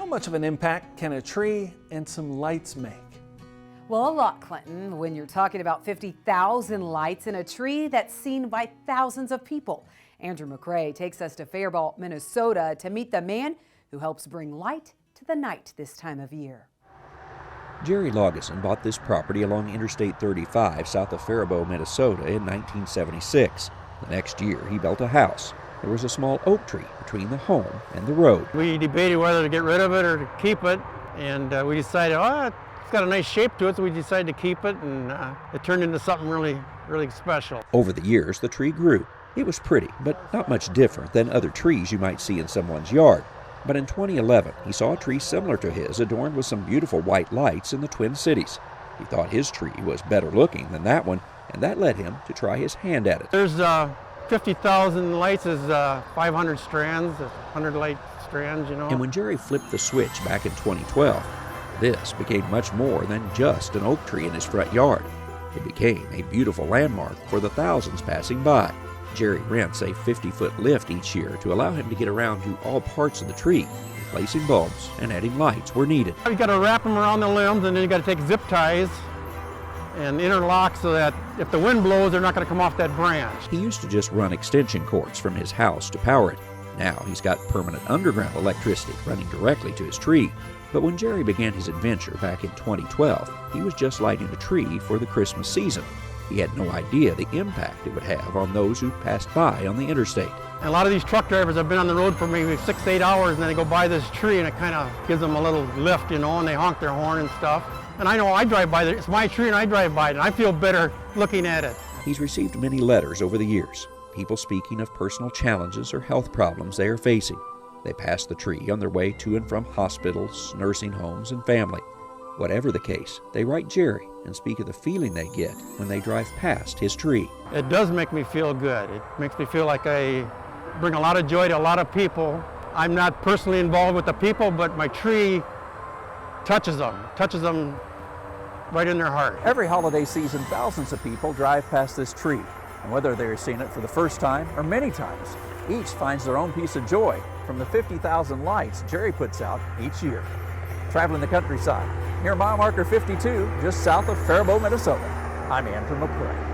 much of an impact can a tree and some lights make? Well, a lot, Clinton, when you're talking about 50,000 lights in a tree that's seen by thousands of people. Andrew McCrae takes us to Faribault, Minnesota to meet the man who helps bring light to the night this time of year. Jerry Laugesen bought this property along Interstate 35 south of Faribault, Minnesota in 1976. The next year, he built a house. There was a small oak tree between the home and the road. We debated whether to get rid of it or to keep it, and we decided, it's got a nice shape to it, so we decided to keep it, and it turned into something really special. Over the years, the tree grew. It was pretty, but not much different than other trees you might see in someone's yard. But in 2011, he saw a tree similar to his adorned with some beautiful white lights in the Twin Cities. He thought his tree was better looking than that one, and that led him to try his hand at it. There's 50,000 lights is 500 strands, 100 light strands, you know. And when Jerry flipped the switch back in 2012, this became much more than just an oak tree in his front yard. It became a beautiful landmark for the thousands passing by. Jerry rents a 50-foot lift each year to allow him to get around to all parts of the tree, replacing bulbs and adding lights where needed. You got to wrap them around the limbs, and then you got to take zip ties and interlock so that if the wind blows, they're not going to come off that branch. He used to just run extension cords from his house to power it. Now he's got permanent underground electricity running directly to his tree. But when Jerry began his adventure back in 2012, he was just lighting a tree for the Christmas season. He had no idea the impact it would have on those who passed by on the interstate. And a lot of these truck drivers have been on the road for maybe 6 to 8 hours, and then they go by this tree, and it kind of gives them a little lift, you know, and they honk their horn and stuff. And I know I drive by there, it's my tree, and I drive by it, and I feel better looking at it. He's received many letters over the years, people speaking of personal challenges or health problems they are facing. They pass the tree on their way to and from hospitals, nursing homes, and family. Whatever the case, they write Jerry and speak of the feeling they get when they drive past his tree. It does make me feel good. It makes me feel like I bring a lot of joy to a lot of people. I'm not personally involved with the people, but my tree touches them right in their heart. Every holiday season, thousands of people drive past this tree, and whether they're seeing it for the first time or many times, each finds their own piece of joy from the 50,000 lights Jerry puts out each year. Traveling the countryside, near mile marker 52, just south of Faribault, Minnesota, I'm Andrew McCrae.